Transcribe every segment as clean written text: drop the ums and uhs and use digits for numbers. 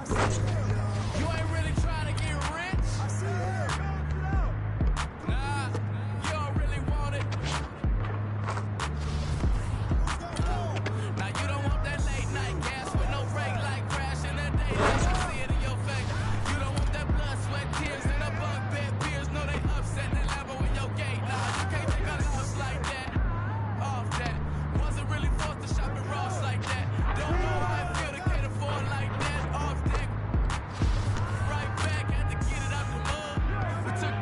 You ain't really trying to get rich? I see it. Nah, you don't really want it. Now you don't want that late night gas with no brake light crash in the daylight. You see it in your face. You don't want that blood, sweat, tears, and a bunk bed peers. No, they upset the Lambo in your gate. Nah, you can't take a loss like that. Off that. Wasn't really forced to shop at Ross like that. Don't know how I feel to cater for it like that. Off deck. Right back, had to get it out the mud. We took.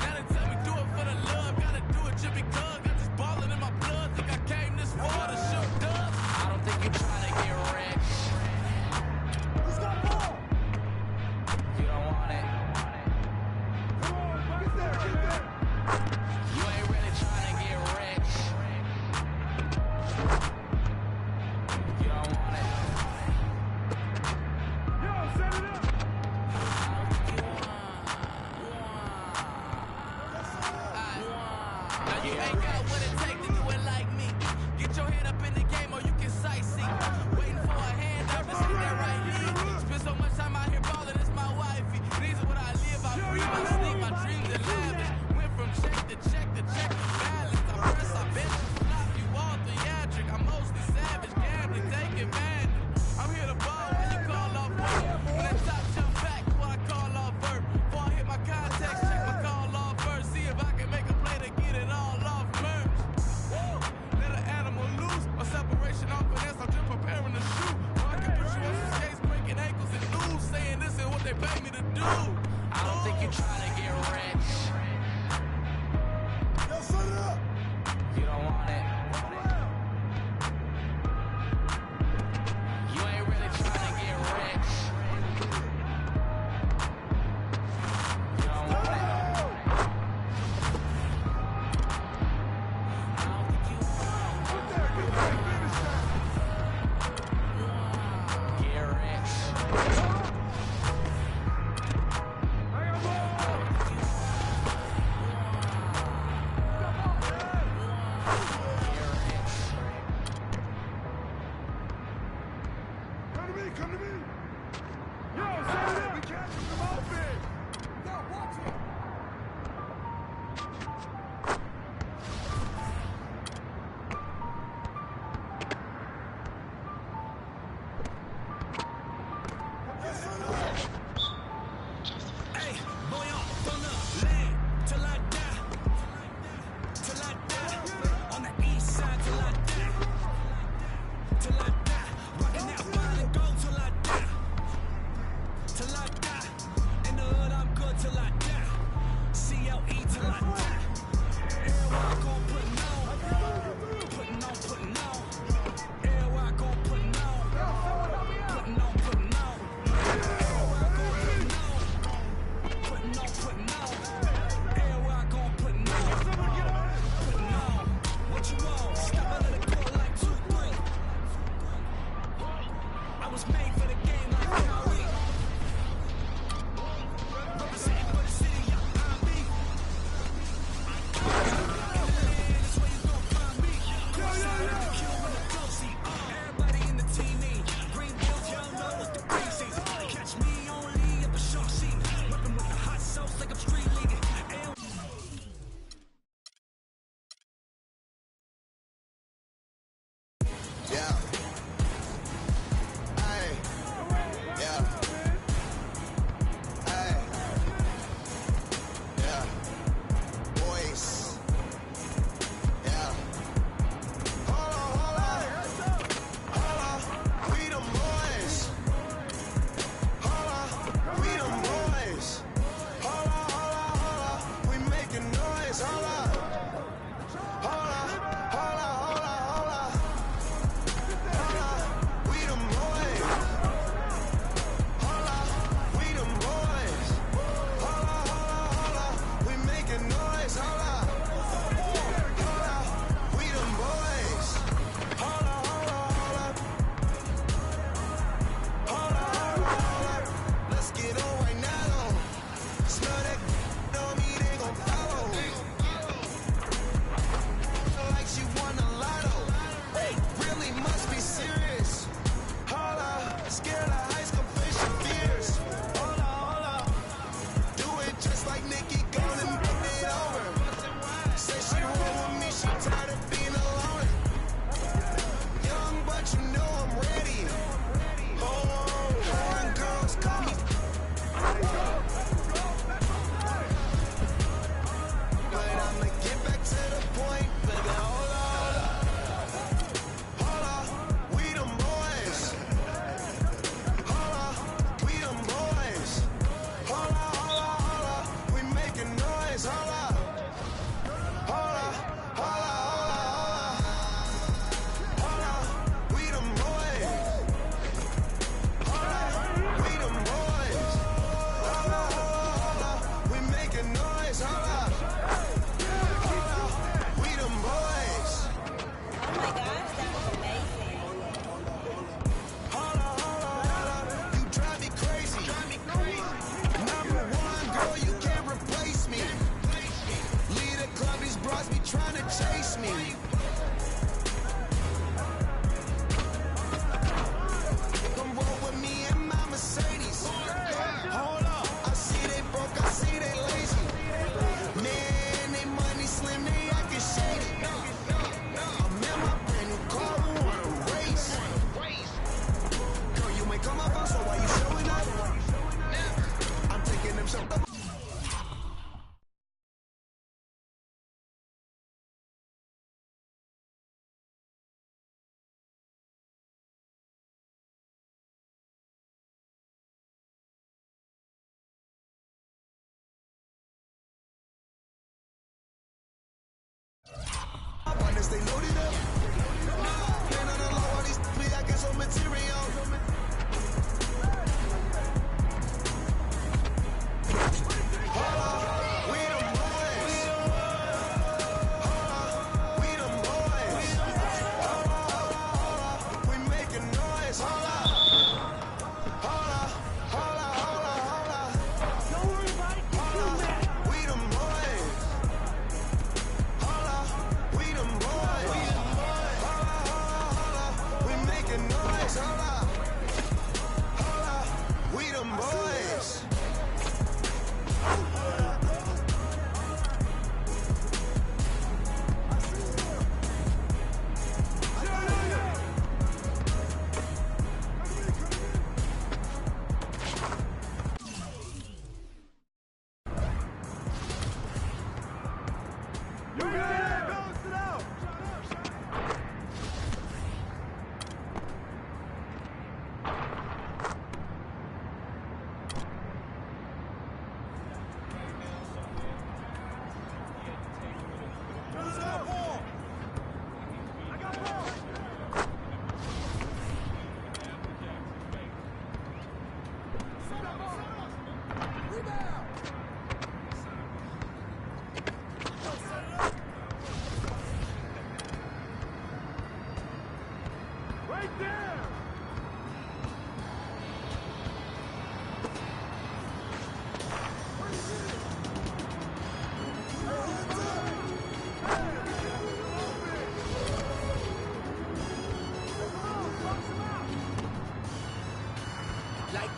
Now they tell me do it for the love. Gotta do it just because. Got this ballin' in my blood. Think I came this far to shoot dubs. I don't think you're trying to get rich. Who's got ball? You don't want it. Come on, get there, get there. You ain't really trying to get rich. You don't want it. Yo, set it up. Now you ain't got what it takes to do it like me. Get your head up in the game or you can sightsee. Waiting for a hand up to see that right lead. Spend so much time out here balling, it's my wifey. These are what I live, I breathe, I sleep, my dreams are lavish. Went from check to check to check to balance. I press, I bet you flop, you all theatric. I'm mostly savage, gambling, take advantage. I'm here to ball when you call off work. When that top jump back, what I call off vert. Before I hit my context, check my call off first. See if I can make a play to get it all off merch. Let an animal loose, my separation off finesse, I'm just preparing to shoot. Or I can put you on some skates, breaking ankles and news, saying this is what they pay me to do. I don't think you're trying to get rich. Yo, shut it up. You don't want it. You ain't really trying to get rich. You don't want it. I don't think you want it. Get rich. Come to me. Yo, set it up. We can't just come open. Yo, watch it. Hey, boy, on the land till I die. Till I die. On the east side till I die. Till I die. Rocking that wine and gold till I die. Till I die. In the hood, I'm good till I die. CLE till I die. Everywhere I go, putting on. Putting on, putting on. Everywhere I go, putting on. Putting on, putting on. Everywhere I go, putting on. Putting on, putting on. Everywhere I go, putting on. Putting on. What you want? Step out of the court like 2-3. I was made for the game like Kyrie. Representing for the city, young R&B. That's where you gon' find me. Side of the Q and the Glossy. Everybody in the team need green bills, y'all know it's the crazy. Catch me only at the shark sheet. Reppin' with the hot sauce like I'm street leaguing. Yeah. Hey.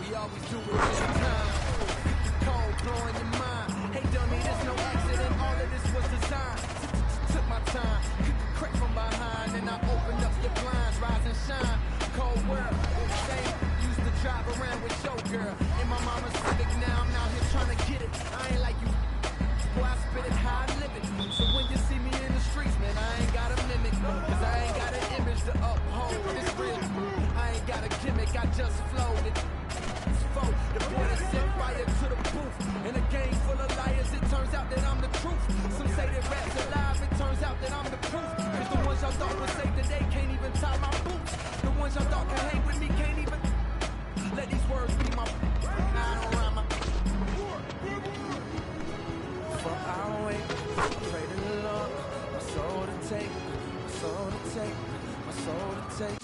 we always do it this time. Cold blowing your mind. Hey dummy, there's no accident, all of this was designed. Took my time, crack from behind, and I opened up your blinds, rise and shine. Cold world, same. Used to drive around with your girl in my mama's Civic. Now I'm out here trying to get it. I ain't like you, boy, I spit it how I live it. So when you see me in the streets, man, I ain't got a mimic, cause I ain't got an image to uphold. It's real, I ain't got a gimmick, I just flowed it. The boy that set fire to the booth. In a game full of liars, it turns out that I'm the truth. Some say that rap's alive, it turns out that I'm the proof. Cause the ones y'all thought would save the day can't even tie my boots. The ones y'all thought could hang with me can't even let these words be my I don't rhyme my fuck our way. I pray to the Lord, my soul to take, my soul to take, my soul to take.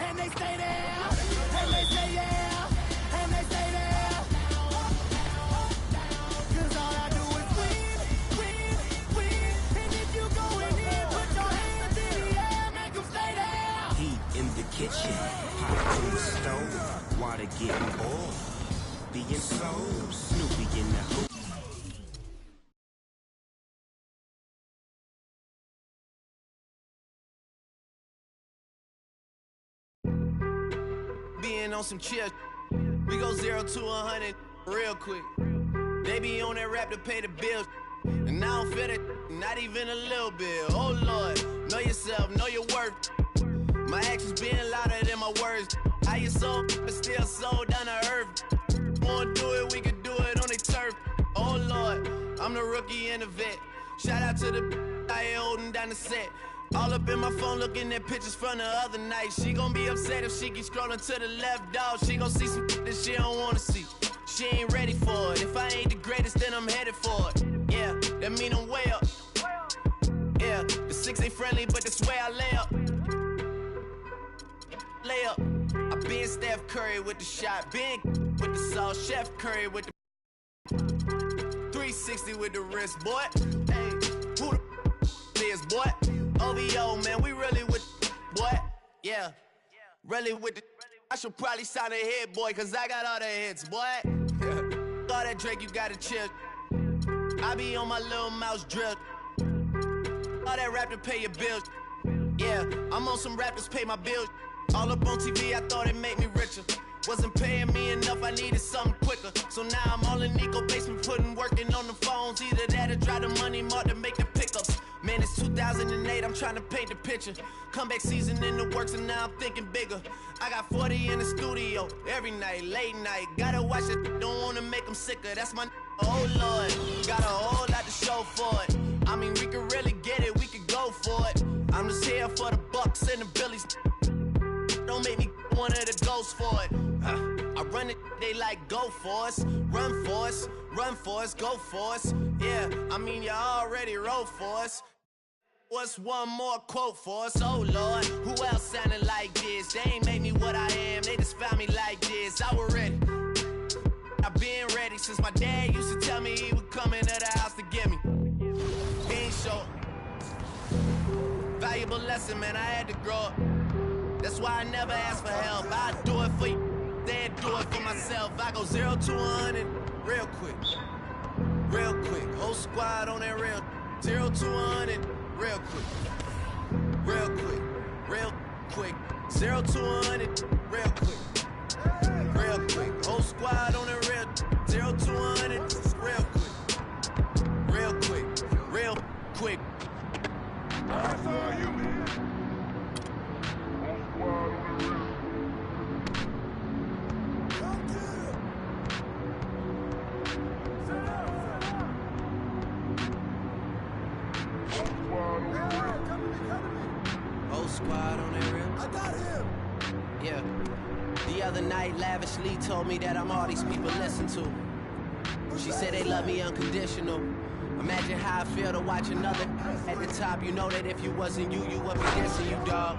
and they stay there, and they say yeah, and they stay there. Cause all I do is win, win, win. And if you going in, put your hands in the air, make them stay there. Heat in the kitchen, hot on the stove, water getting boiled, being sold, Snoopy in the hoop. Being on some chill, we go 0 to 100 real quick. They be on that rap to pay the bills, and I don't feel it, not even a little bit. Oh Lord, know yourself, know your worth. My actions being louder than my words. How you so, but still so down to earth. Wanna do it, we can do it on the turf. Oh Lord, I'm the rookie and the vet. Shout out to the I ain't holding down the set. All up in my phone looking at pictures from the other night. She gon' be upset if she keep scrolling to the left, dog. She gon' see some that she don't wanna see. She ain't ready for it. If I ain't the greatest, then I'm headed for it. Yeah, that mean I'm way up. Yeah, the 6 ain't friendly, but that's where I lay up. Lay up. I been Steph Curry with the shot, been with the sauce, Chef Curry with the 360 with the wrist, boy. Hey, who the is, boy? OVO, man, we really with boy. Yeah, really with the. I should probably sign a hit, boy, cause I got all the hits, boy. All that Drake, you gotta chill. I be on my little mouse drip. All that rap to pay your bills. Yeah, I'm on some rappers pay my bills. All up on TV, I thought it made me richer. Wasn't paying me enough, I needed something quicker. So now I'm all in Nico basement, working on the phones. Either that or drive the money mark to make the pickups. Man, it's 2008, I'm trying to paint the picture. Comeback season in the works, and now I'm thinking bigger. I got 40 in the studio, every night, late night. Gotta watch it, don't wanna make them sicker. That's my oh Lord, got a whole lot to show for it. I mean, we could really get it, we could go for it. I'm just here for the Bucks and the Billies. Don't make me one of the ghosts for it. I run it, they like go for us, run for us, run for us, go for us. Yeah, I mean you already wrote for us. What's one more quote for us? Oh Lord, who else sounded like this? They ain't made me what I am, they just found me like this. I was ready, I've been ready since my dad used to tell me he would come into the house to get me. He ain't show. Valuable lesson, man, I had to grow up. That's why I never ask for help. I do it for you, then do it for myself. I go 0 to 100 real quick, real quick. Whole squad on that real 0 to 100 real quick, real quick, real quick. 0 to 100 real quick, real quick. Whole squad on that real 0 to 100 real quick, real quick, real quick. That's all you, man. Whole squad on that real. I got him. Yeah. The other night, Lavishly told me that I'm all these people listen to. She said they love me unconditional. Imagine how I feel to watch another at the top. You know that if you wasn't you, you would be dissing you, dog.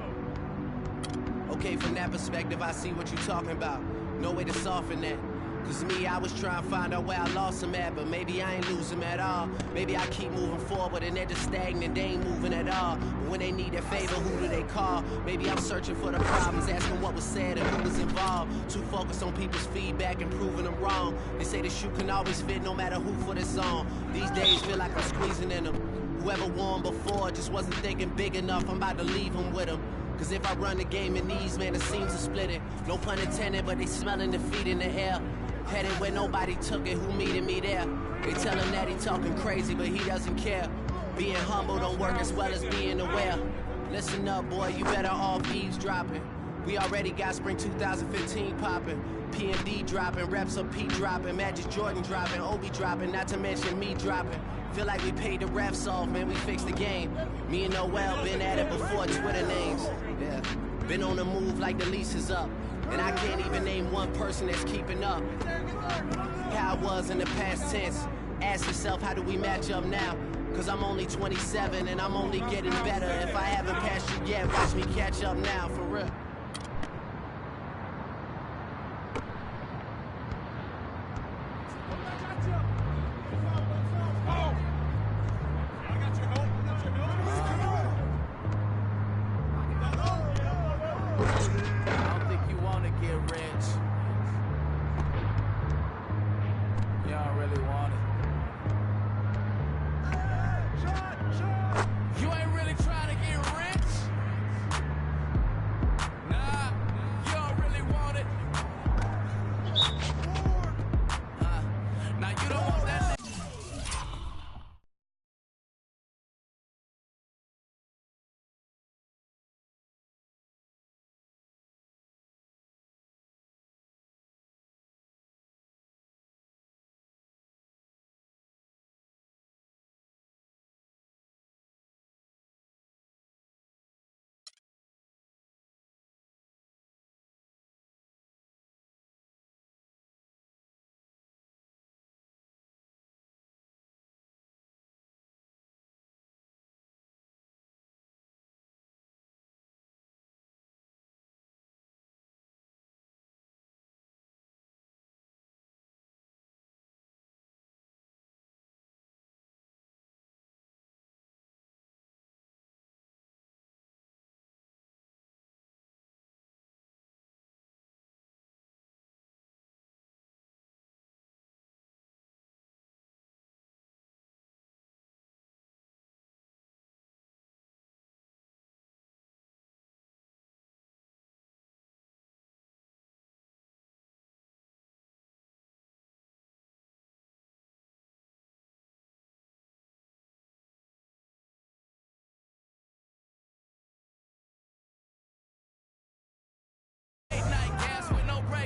Okay, from that perspective, I see what you're talking about. No way to soften that. Cause me, I was trying to find out where I lost him at, but maybe I ain't lose him at all. Maybe I keep moving forward and they're just stagnant, they ain't moving at all. But when they need a favor, who do they call? Maybe I'm searching for the problems, asking what was said and who was involved. Too focused on people's feedback and proving them wrong. They say the shoe can always fit no matter who for the song. These days feel like I'm squeezing in them. Whoever won before just wasn't thinking big enough, I'm about to leave them with them. Cause if I run the game in these, man, the seams are splitting. No pun intended, but they smelling defeat in the air. Headed where nobody took it, who meeting me there? They tell him that he talking crazy, but he doesn't care. Being humble don't work as well as being aware. Listen up, boy, you better off eavesdropping. We already got spring 2015 popping. PMD dropping, reps of P dropping, Magic Jordan dropping, Obi dropping, not to mention me dropping. Feel like we paid the refs off, man, we fixed the game. Me and Noel been at it before Twitter names. Yeah, been on the move like the lease is up. And I can't even name one person that's keeping up. How I was in the past tense. Ask yourself, how do we match up now? Cause I'm only 27 and I'm only getting better. If I haven't passed you yet, watch me catch up now, for real.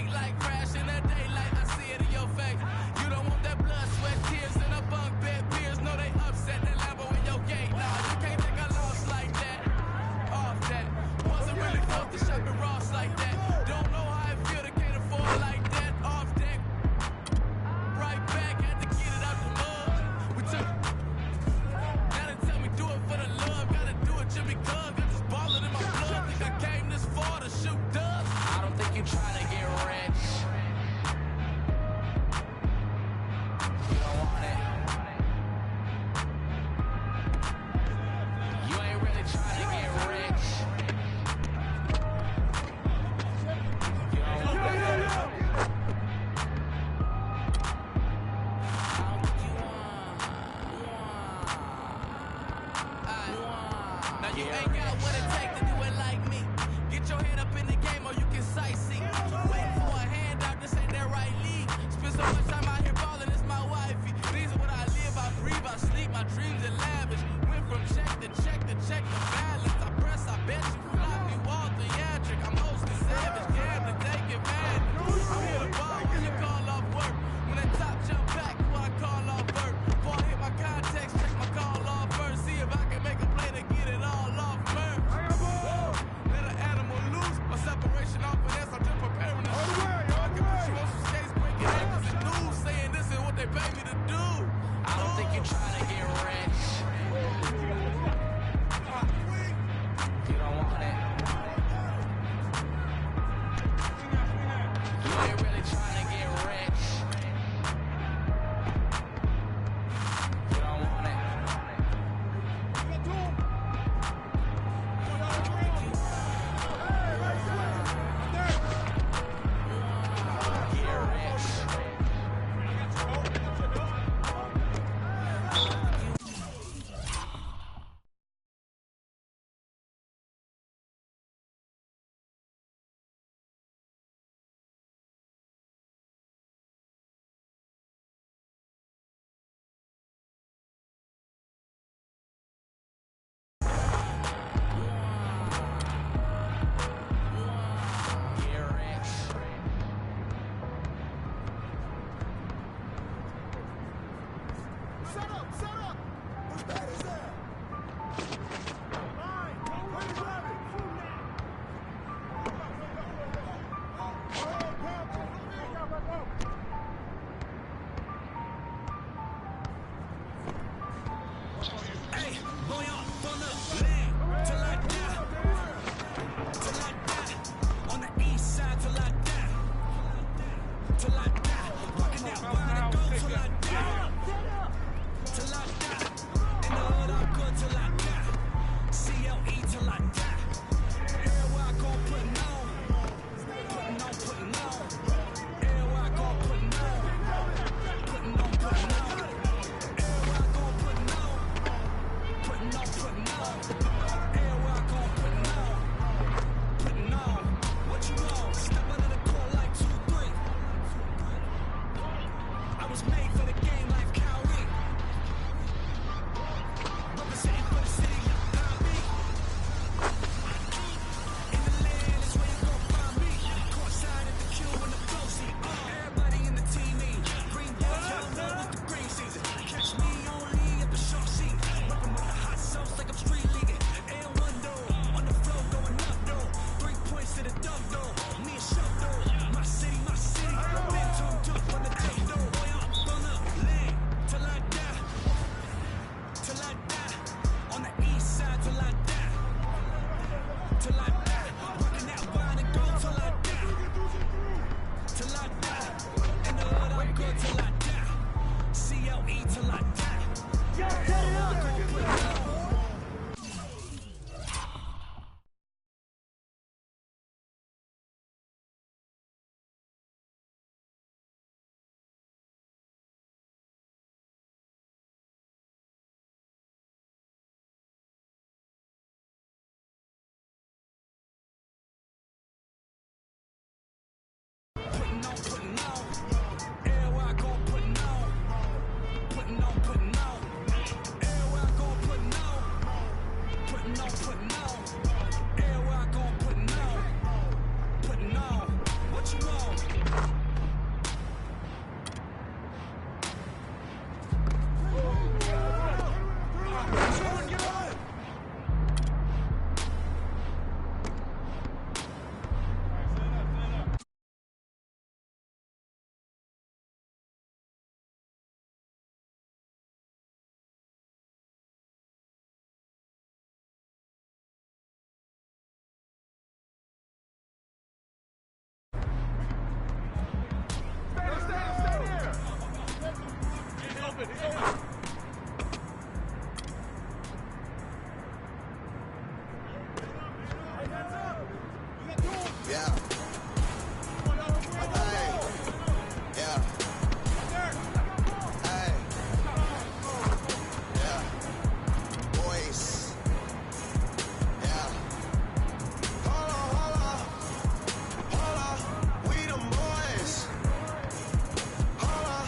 rake like crash in the daylight. I see it in your face. You don't want that blood, sweat, tears, and a bunk bed. Peers know they upset that Lambo in your gate. Nah, you can't take a loss like that. Off that. Wasn't really forced to shop at Ross like that. Don't know how it feel to can't afford like that. Off deck. Right back, had to get it out the mud. We took. Now they tell me do it for the love. Gotta do it just because. Got this ballin' in my blood. Think I came this far to shoot dubs. I don't think you trying to get rich. You don't want it. You ain't really trying to get rich. You don't want it. Now you ain't got what it takes to do it like me. Get your head up in the game or you can sightsee. Waiting for a handout, this ain't that right league. Spend so much time out here ballin', it's my wifey. These are what I live, I breathe, I sleep, my dreams are lavish. Went from check to check to check the balance. I press, I bet you flop me, wall theatric. I'm mostly savage, gambling, taking advantage. I'm here to ball when you call off work. When that top jump back, before I call off work. Before I hit my context, check my call off first. See if I can make a play to get it all off merch. Let an animal loose, or separation off finesse. I'm just preparing to shoot. I can put you on some skates, breaking ankles and news, saying this is what they pay me to do. I don't think you're trying to get rich. You don't want it. You ain't really trying to get rich. You don't want it. Get rich. Get rich. Set up! Set up! What bad is that? Fine! Where you driving? Hey, boy, I'm from the land till I die. Till I die. On the east side till I die. Till I die. Walking that wide to go till I die. Till I die. In the hood I'm good till I die. CLE till I die. Everywhere I go putting on. Putting on, putting on. Everywhere I go putting on. Putting on, putting on. Everywhere I go putting on. Putting on, putting on. Everywhere I go putting on. Putting on. What you want? Step out of the court like 2-3. I was made for the game like Kyrie. Representing for the city, I be. In the land is where you gon' find me. Courtside at the Q and the flow seat. Everybody in the team me. Green boys, y'all know it's the green season. Catch me only at the short seat. Working with the hot sauce like I'm street leaguing. L1 though, on the floor going up though. 3 points to the dunk though. Me and Shuck though. My city, my city. Been turned up on the tape though. Boy, I'm from the land till I die. Till I die. On the east side till I die. Till I die. Working that wine and go till I die. Till I die. In the hood I'm good till I die. CLE till I die. Yo, set it up. Go put it on. Putting on, putting on. Everywhere I go, putting on. Putting on, putting on. Everywhere I go, putting on. Yeah. Hey. Yeah. Hey. Yeah. Boys. Yeah. Hold on, hold on. Hold on. We them boys. Hold on.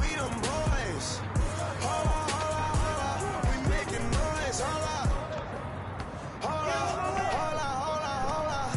We them boys. Hold on, hold on, hold on. We making noise. Hold on. Hold on. Hold on, hold on, hold on.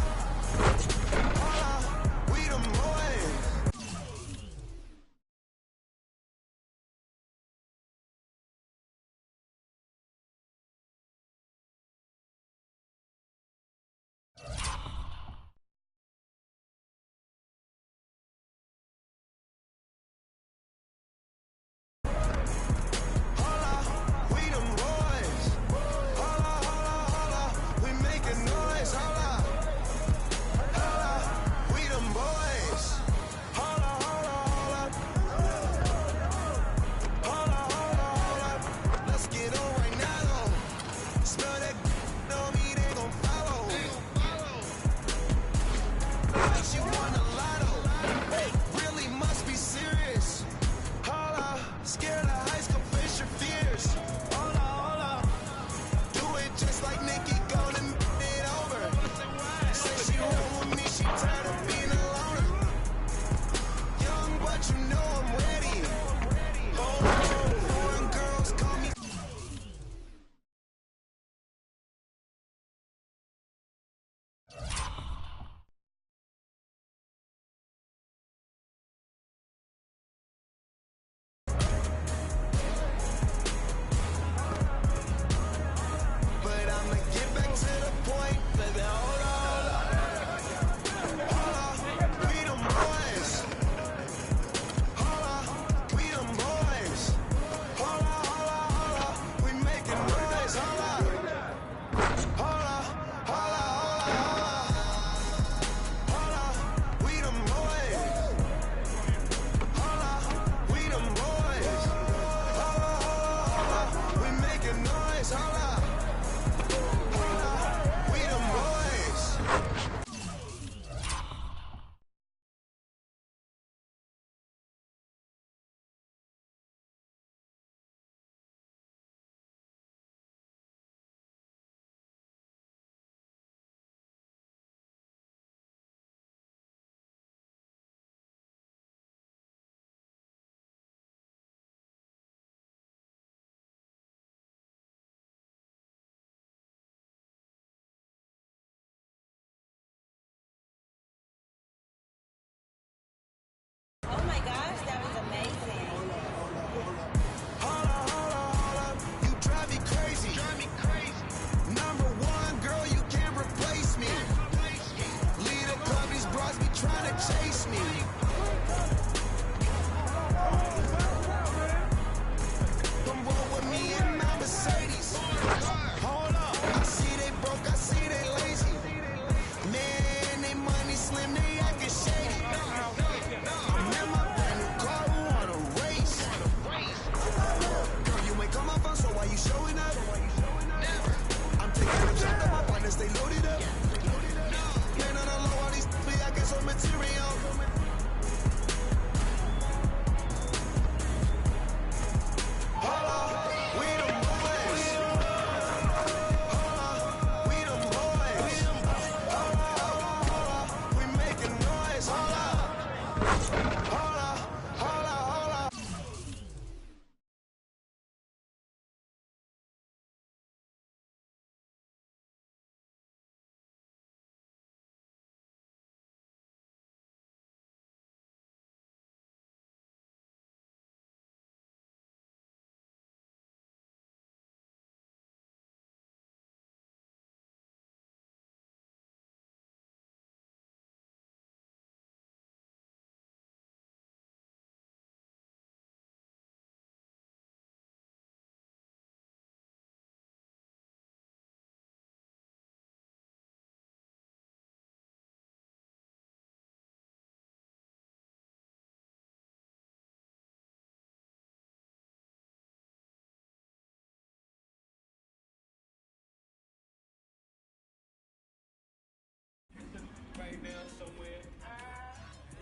down somewhere.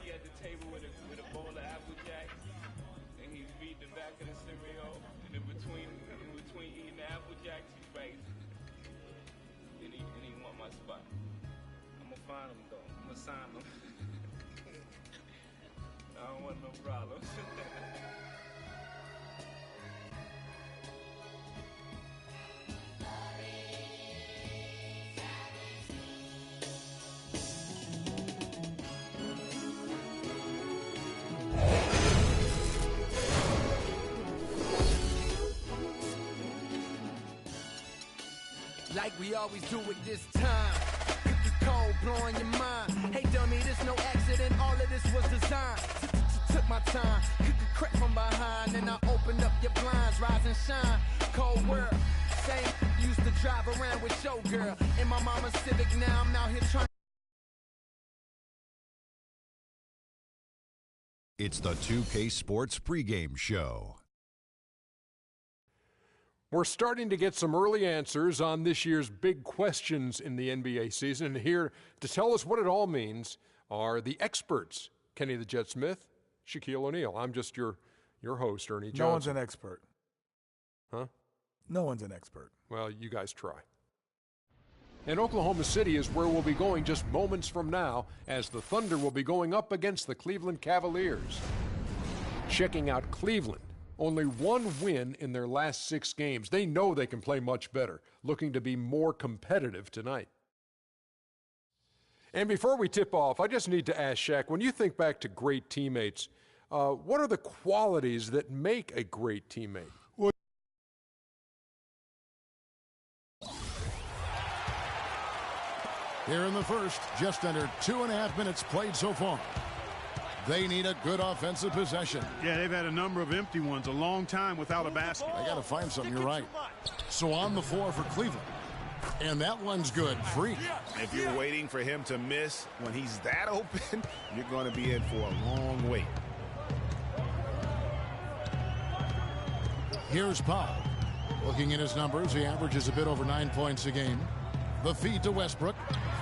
He at the table with a bowl of Apple Jacks, and he's reading the back of the cereal. And in between eating the Apple Jacks, he's writing. And he want my spot. I'm gonna find him though. I'm gonna sign him. I don't want no problems. Like we always do it this time. Cookie cold, blowing your mind. Hey dummy, this no accident, all of this was designed. Took my time, crack from behind. Then I opened up your blinds, rise and shine. Cold world, same used to drive around with your girl. In my mama's Civic, now I'm out here trying. It's the 2K Sports pregame show. We're starting to get some early answers on this year's big questions in the NBA season. And here to tell us what it all means are the experts, Kenny the Jet Smith, Shaquille O'Neal. I'm just your host, Ernie Johnson. No one's an expert. Huh? No one's an expert. Well, you guys try. And Oklahoma City is where we'll be going just moments from now, as the Thunder will be going up against the Cleveland Cavaliers. Checking out Cleveland. Only one win in their last 6 games. They know they can play much better, looking to be more competitive tonight. And before we tip off, I just need to ask Shaq, when you think back to great teammates, what are the qualities that make a great teammate? Here in the first, just under 2.5 minutes played so far. They need a good offensive possession. Yeah, they've had a number of empty ones, a long time without a basket. They got to find something, you're right. So on the floor for Cleveland. And that one's good. Free. If you're waiting for him to miss when he's that open, you're going to be in for a long wait. Here's Powell. Looking at his numbers, he averages a bit over 9 points a game. The feed to Westbrook.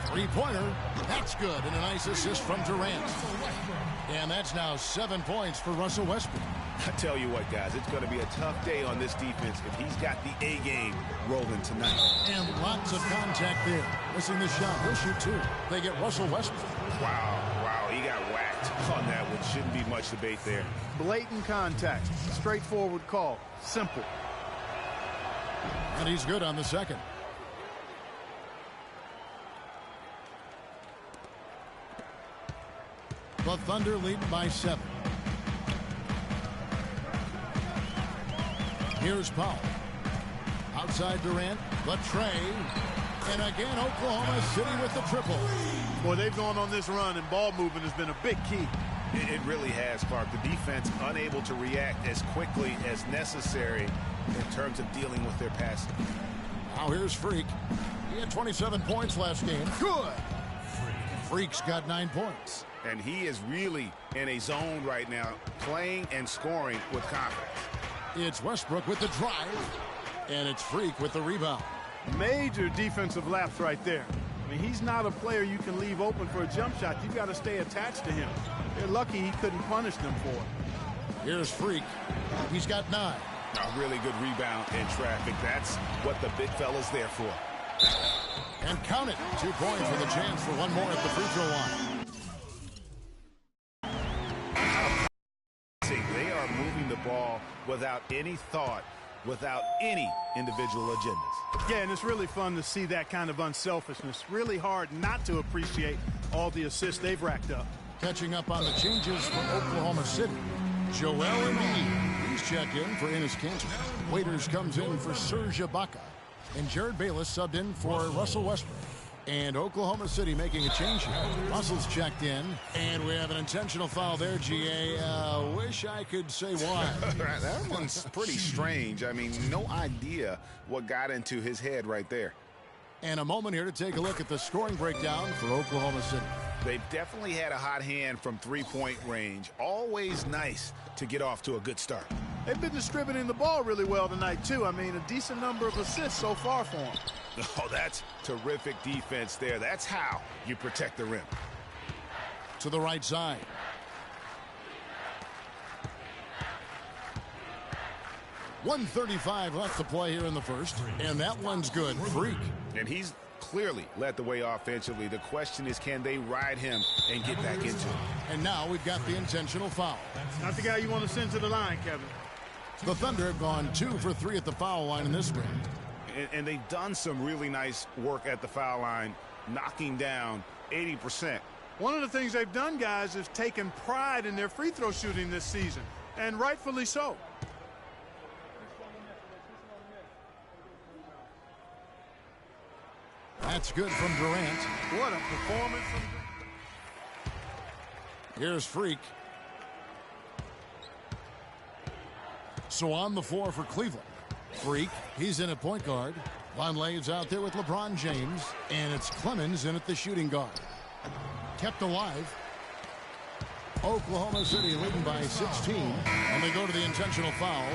Three-pointer. That's good. And a nice assist from Durant. And that's now 7 points for Russell Westbrook. I tell you what, guys, it's going to be a tough day on this defense if he's got the A game rolling tonight. And lots of contact there. Missing the shot. He'll shoot 2. They get Russell Westbrook. Wow, he got whacked on that one. Shouldn't be much debate there. Blatant contact. Straightforward call. Simple. And he's good on the second. The Thunder lead by 7. Here's Powell. Outside Durant. The tray. And again, Oklahoma City with the triple. Boy, they've gone on this run, and ball movement has been a big key. It really has, Clark. The defense unable to react as quickly as necessary in terms of dealing with their passing. Now here's Freak. He had 27 points last game. Good. Freak's got 9 points. And he is really in a zone right now, playing and scoring with confidence. It's Westbrook with the drive, and it's Freak with the rebound. Major defensive lapse right there. I mean, he's not a player you can leave open for a jump shot. You've got to stay attached to him. They're lucky he couldn't punish them for it. Here's Freak. He's got 9. A really good rebound in traffic. That's what the big fella's there for. And count it. 2 points with a chance for one more at the free throw line. They are moving the ball without any thought, without any individual agendas. Yeah, and it's really fun to see that kind of unselfishness. Really hard not to appreciate all the assists they've racked up. Catching up on the changes for Oklahoma City. Joel Embiid. He's checked in for Enes Kanter. Waiters comes in for Serge Ibaka. And Jared Bayless subbed in for Russell Westbrook. And Oklahoma City making a change here. Russell's checked in. And we have an intentional foul there, GA. Wish I could say why. That one's pretty strange. I mean, no idea what got into his head right there. And a moment here to take a look at the scoring breakdown for Oklahoma City. They've definitely had a hot hand from three-point range. Always nice to get off to a good start. They've been distributing the ball really well tonight, too. I mean, a decent number of assists so far for them. Oh, that's terrific defense there. That's how you protect the rim. to the right side. .135 left to play here in the first, and that one's good. Freak. And he's clearly led the way offensively. The question is, can they ride him and get back into it? And now we've got the intentional foul. Not the guy you want to send to the line, Kevin. The Thunder have gone 2 for 3 at the foul line in this game. And they've done some really nice work at the foul line, knocking down 80%. One of the things they've done, guys, is taken pride in their free throw shooting this season, and rightfully so. That's good from Durant. What a performance from Durant. Here's Freak. So on the floor for Cleveland. Freak, he's in at point guard. Vonleh's out there with LeBron James. And it's Clemens in at the shooting guard. Kept alive. Oklahoma City leading by 16. And they go to the intentional foul.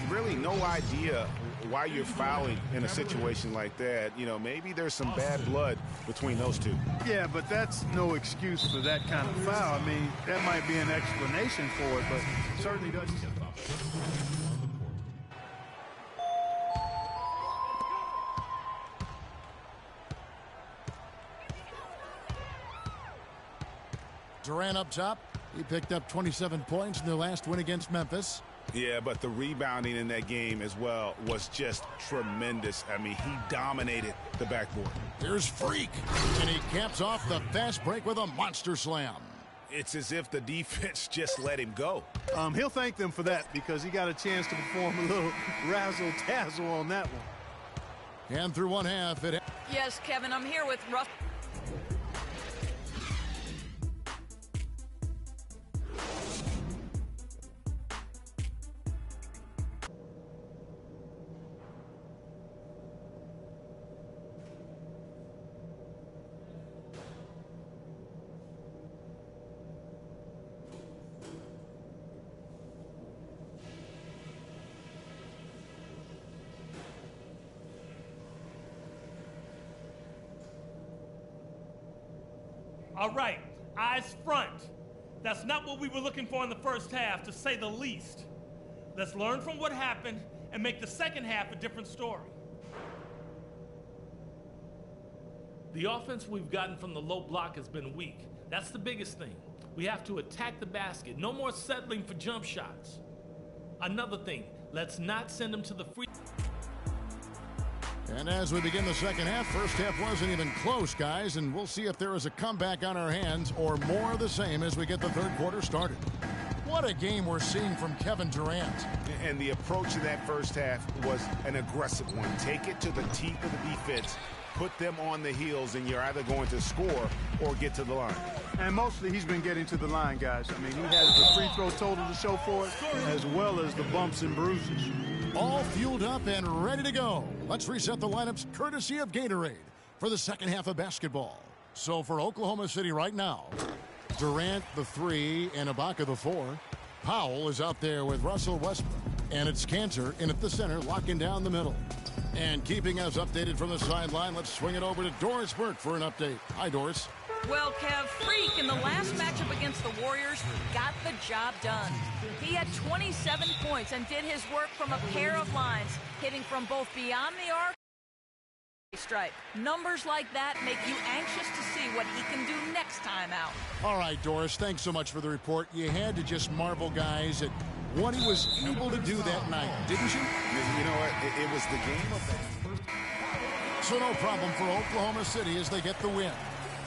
Really no idea why you're fouling in a situation like that. You know, maybe there's some bad blood between those two. Yeah, but that's no excuse for that kind of foul. I mean, that might be an explanation for it, but certainly doesn't. Durant up top. He picked up 27 points in their last win against Memphis. Yeah, but the rebounding in that game as well was just tremendous. I mean, he dominated the backboard. Here's Freak, and he caps off the fast break with a monster slam. It's as if the defense just let him go. He'll thank them for that because he got a chance to perform a little razzle-tazzle on that one. And through one half, it... Yes, Kevin, I'm here with Ruff. All right, eyes front. That's not what we were looking for in the first half, to say the least. Let's learn from what happened and make the second half a different story. The offense we've gotten from the low block has been weak. That's the biggest thing. We have to attack the basket. No more settling for jump shots. Another thing, let's not send them to the free... And as we begin the second half, first half wasn't even close, guys, and we'll see if there is a comeback on our hands or more of the same as we get the third quarter started. What a game we're seeing from Kevin Durant. And the approach in that first half was an aggressive one. Take it to the teeth of the defense, put them on the heels, and you're either going to score or get to the line. And mostly he's been getting to the line, guys. I mean, he has the free throw total to show for it, as well as the bumps and bruises. All fueled up and ready to go. Let's reset the lineups courtesy of Gatorade for the second half of basketball. So for Oklahoma City right now, Durant the 3 and Ibaka the 4. Powell is out there with Russell Westbrook. And it's Cantor in at the center, locking down the middle. And keeping us updated from the sideline, let's swing it over to Doris Burke for an update. Hi, Doris. Well, Kev, Freak in the last matchup against the Warriors got the job done. He had 27 points and did his work from a pair of lines, hitting from both beyond the arc and stripe. Numbers like that make you anxious to see what he can do next time out. All right, Doris, thanks so much for the report. You had to just marvel, guys, at what he was able to do that night, didn't you? You know what? It was the game of that. So no problem for Oklahoma City as they get the win.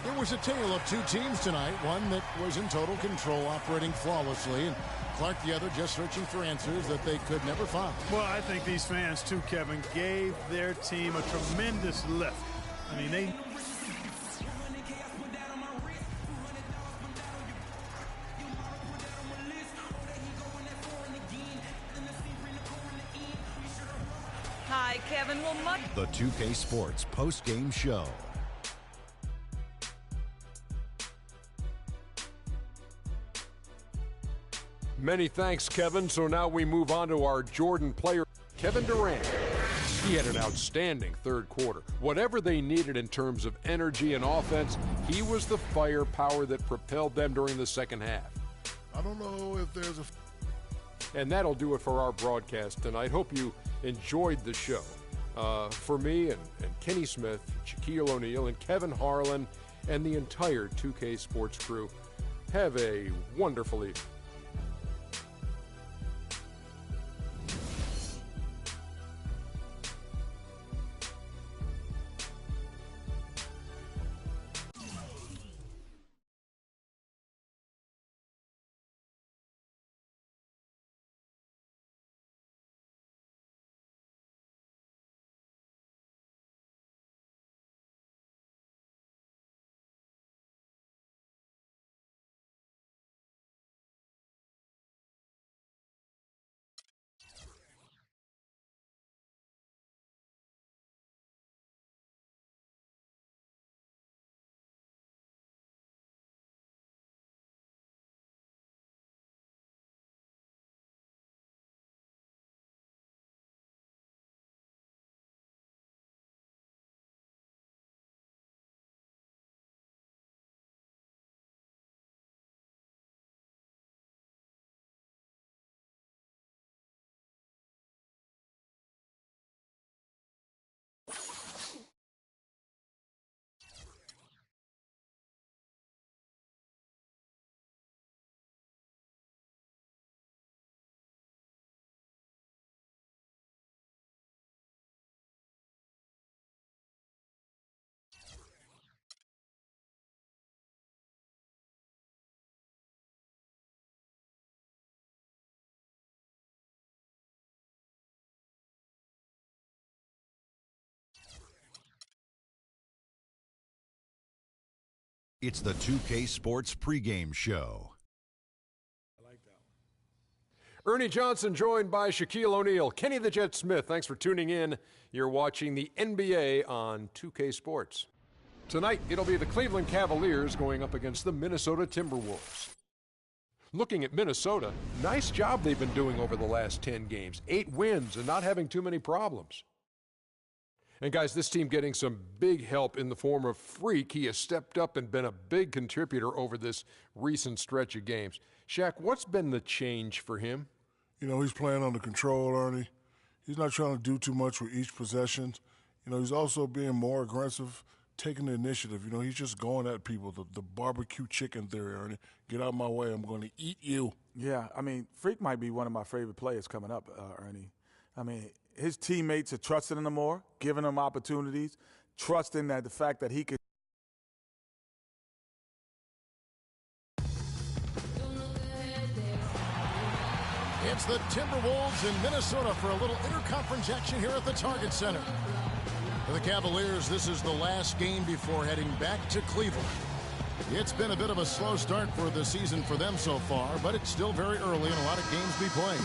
It was a tale of two teams tonight, one that was in total control, operating flawlessly, and Clark the other just searching for answers that they could never find. Well, I think these fans, too, Kevin, gave their team a tremendous lift. I mean, they... Hi, Kevin. Well, much... The 2K Sports post-game show. Many thanks, Kevin. So now we move on to our Jordan player, Kevin Durant. He had an outstanding third quarter. Whatever they needed in terms of energy and offense, he was the firepower that propelled them during the second half. I don't know if there's a... And that'll do it for our broadcast tonight. Hope you enjoyed the show. For me and Kenny Smith, Shaquille O'Neal, and Kevin Harlan, and the entire 2K Sports crew, have a wonderful evening. It's the 2K Sports pregame show. Ernie Johnson joined by Shaquille O'Neal. Kenny the Jet Smith, thanks for tuning in. You're watching the NBA on 2K Sports. Tonight, it'll be the Cleveland Cavaliers going up against the Minnesota Timberwolves. Looking at Minnesota, nice job they've been doing over the last 10 games. 8 wins and not having too many problems. And guys, this team getting some big help in the form of Freak. He has stepped up and been a big contributor over this recent stretch of games. Shaq, what's been the change for him? You know, he's playing under control, Ernie. He's not trying to do too much with each possession. You know, he's also being more aggressive, taking the initiative. You know, he's just going at people, the barbecue chicken theory, Ernie. Get out of my way, I'm going to eat you. Yeah, I mean, Freak might be one of my favorite players coming up, Ernie. I mean, his teammates are trusting him more, giving him opportunities, trusting that the fact that he could. It's the Timberwolves in Minnesota for a little interconference action here at the Target Center. For the Cavaliers, this is the last game before heading back to Cleveland. It's been a bit of a slow start for the season for them so far, but it's still very early and a lot of games to be playing.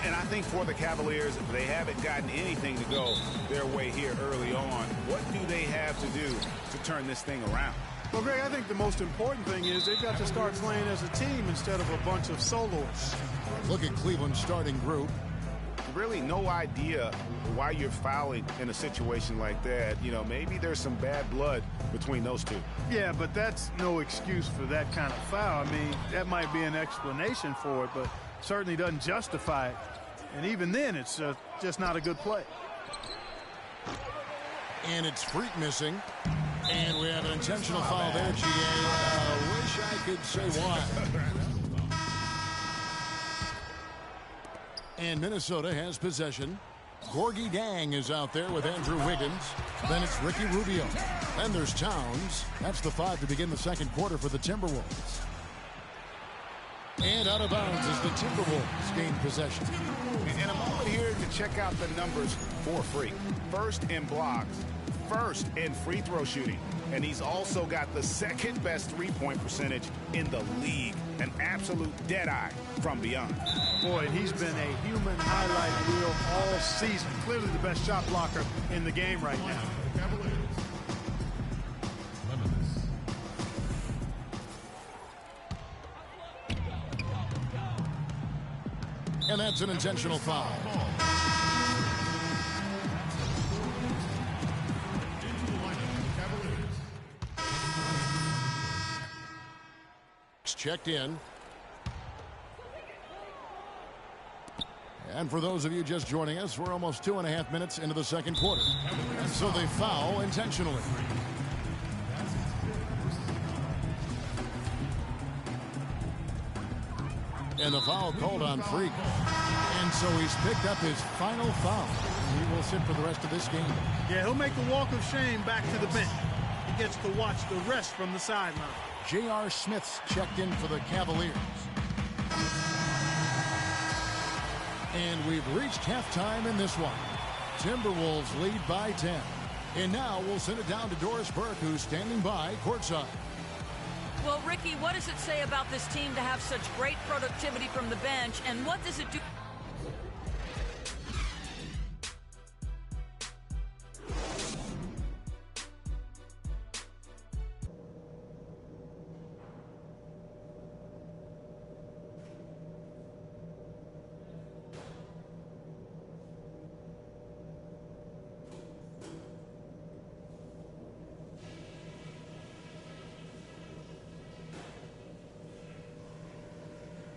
And I think for the Cavaliers, they haven't gotten anything to go their way here early on. What do they have to do to turn this thing around? Well, Greg, I think the most important thing is they've got to start playing as a team instead of a bunch of soloists. Look at Cleveland's starting group. Really no idea why you're fouling in a situation like that. You know, maybe there's some bad blood between those two. Yeah, but that's no excuse for that kind of foul. I mean, that might be an explanation for it, but certainly doesn't justify it. And even then, it's just not a good play. And it's Freak missing. And we have an intentional foul there, GA. Wish I could say why. And Minnesota has possession. Gorgie Dang is out there with Andrew Wiggins. Then it's Ricky Rubio. Then there's Towns. That's the 5 to begin the second quarter for the Timberwolves. And out of bounds as the Timberwolves gain possession. In a moment here to check out the numbers for Freak. First in blocks, first in free throw shooting, and he's also got the second best three-point percentage in the league. An absolute deadeye from beyond. Boy, he's been a human highlight reel all season. Clearly the best shot blocker in the game right now. And that's an intentional foul. checked in. And for those of you just joining us, we're almost 2.5 minutes into the second quarter. And so they foul intentionally. And the foul called on Freak. And so he's picked up his final foul. He will sit for the rest of this game. Yeah, he'll make a walk of shame back to the bench. He gets to watch the rest from the sideline. J.R. Smith's checked in for the Cavaliers. And we've reached halftime in this one. Timberwolves lead by 10. And now we'll send it down to Doris Burke, who's standing by courtside. Well, Ricky, what does it say about this team to have such great productivity from the bench, and what does it do?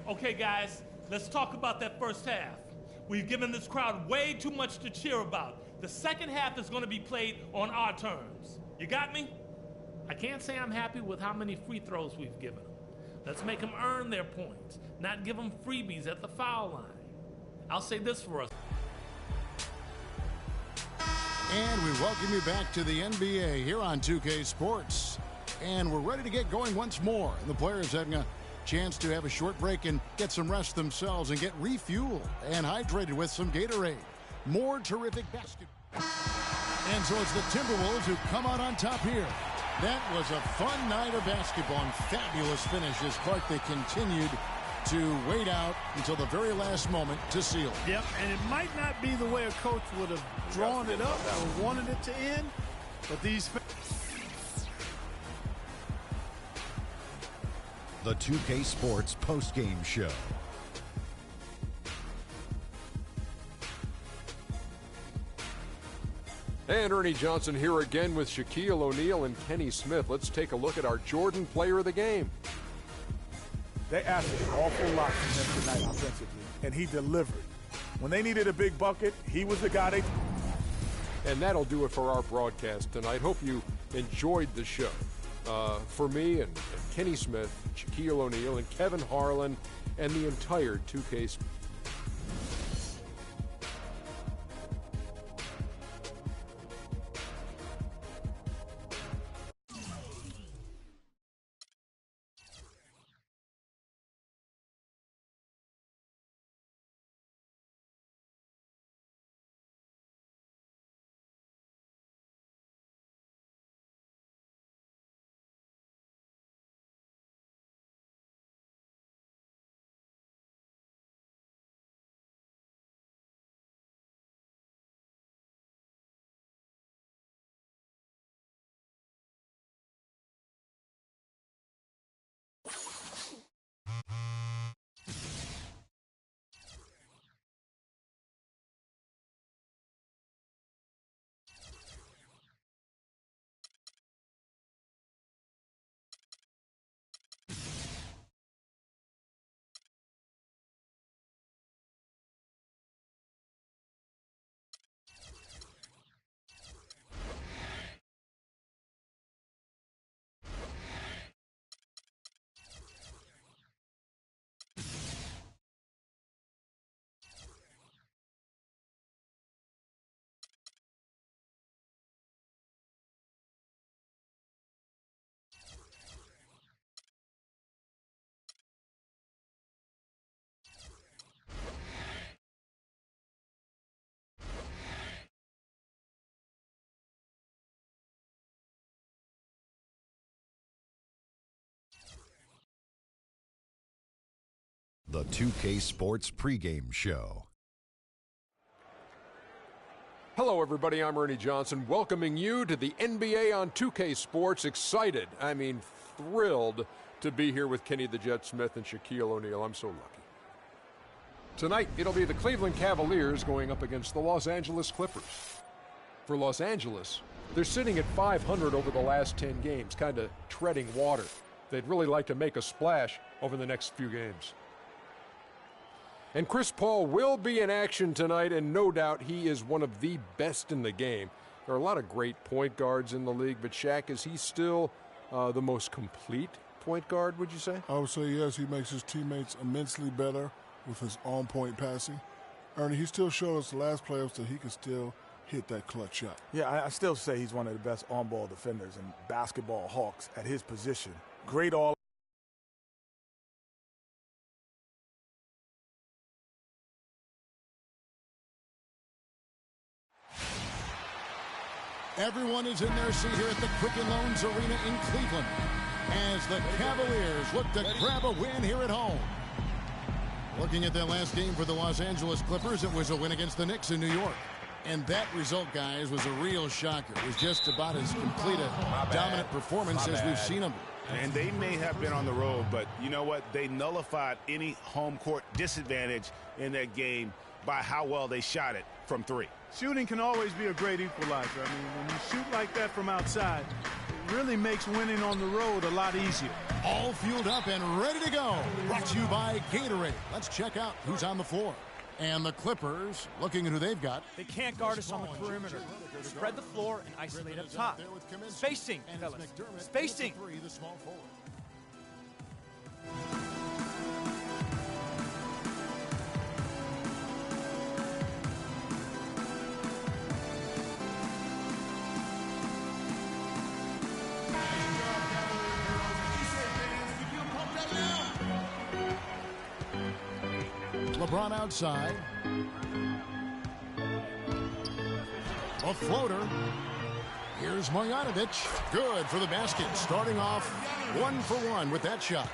Okay, guys, let's talk about that first half. We've given this crowd way too much to cheer about. The second half is going to be played on our terms. You got me? I can't say I'm happy with how many free throws we've given them. Let's make them earn their points, not give them freebies at the foul line. I'll say this for us. And we welcome you back to the NBA here on 2K Sports. And we're ready to get going once more. And the players having a chance to have a short break and get some rest themselves and get refueled and hydrated with some Gatorade. More terrific basketball. And so it's the Timberwolves who come out on top here. That was a fun night of basketball and fabulous finish as Clark, they continued to wait out until the very last moment to seal it. Yep, and it might not be the way a coach would have drawn it up or wanted it to end, but these... The 2K Sports postgame show. And Ernie Johnson here again with Shaquille O'Neal and Kenny Smith. Let's take a look at our Jordan player of the game. They asked an awful lot from him tonight offensively, and he delivered. When they needed a big bucket, he was the guy they... And that'll do it for our broadcast tonight. Hope you enjoyed the show. For me and Kenny Smith, Shaquille O'Neal, and Kevin Harlan, and the entire 2K. The 2K Sports pregame show. Hello, everybody. I'm Ernie Johnson, welcoming you to the NBA on 2K Sports. Excited, I mean thrilled to be here with Kenny the Jet Smith and Shaquille O'Neal. I'm so lucky. Tonight, it'll be the Cleveland Cavaliers going up against the Los Angeles Clippers. For Los Angeles, they're sitting at 500 over the last 10 games, kind of treading water. they'd really like to make a splash over the next few games. And Chris Paul will be in action tonight, and no doubt he is one of the best in the game. There are a lot of great point guards in the league, but Shaq, is he still the most complete point guard, would you say? I would say yes. He makes his teammates immensely better with his on-point passing. Ernie, he still showed us the last playoffs that he can still hit that clutch shot. Yeah, I still say he's one of the best on-ball defenders and basketball hawks at his position. Great all. Everyone is in their seat here at the Quicken Loans Arena in Cleveland as the Cavaliers look to grab a win here at home. Looking at that last game for the Los Angeles Clippers, it was a win against the Knicks in New York. And that result, guys, was a real shocker. It was just about as complete a dominant performance as we've seen them. And they may have been on the road, but you know what? They nullified any home court disadvantage in that game by how well they shot it from three. Shooting can always be a great equalizer. I mean, when you shoot like that from outside, it really makes winning on the road a lot easier. All fueled up and ready to go. Brought to you by Gatorade. Let's check out who's on the floor. And the Clippers, looking at who they've got. They can't guard us on the perimeter. Spread the floor and isolate up top. Spacing, fellas. Spacing. LeBron outside. A floater. Here's Marjanovic. Good for the basket. Starting off 1 for 1 with that shot.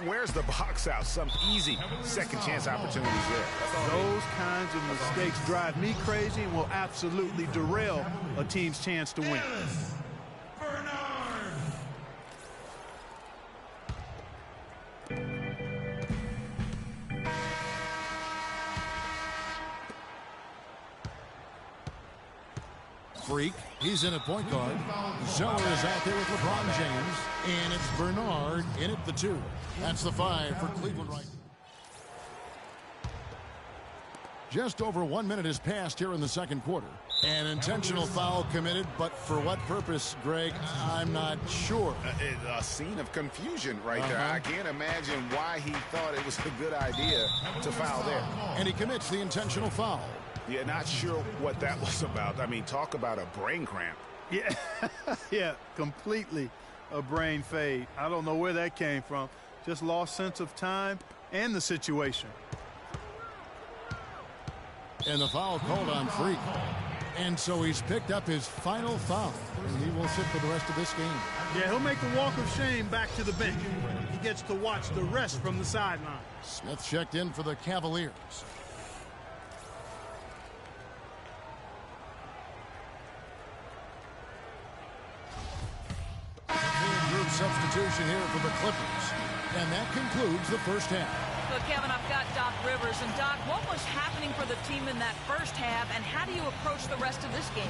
Where's the box out? Some easy second chance opportunities there. Those kinds of mistakes drive me crazy and will absolutely derail a team's chance to win. Freak, he's in at point guard. Zeller is out there with LeBron James, and it's Bernard in at the 2. That's the 5 for Cleveland right. Just over 1 minute has passed here in the second quarter. An intentional foul committed, but for what purpose, Greg, I'm not sure. A scene of confusion right there. I can't imagine why he thought it was a good idea to foul there. And he commits the intentional foul. Yeah, not sure what that was about. I mean, talk about a brain cramp. Yeah, yeah, completely a brain fade. I don't know where that came from. Just lost sense of time and the situation. And the foul called on Freak. And so he's picked up his final foul. And he will sit for the rest of this game. Yeah, he'll make the walk of shame back to the bench. He gets to watch the rest from the sideline. Smith checked in for the Cavaliers. Group substitution here for the Clippers. And that concludes the first half. So, Kevin, I've got Doc Rivers. And, Doc, what was happening for the team in that first half, and how do you approach the rest of this game?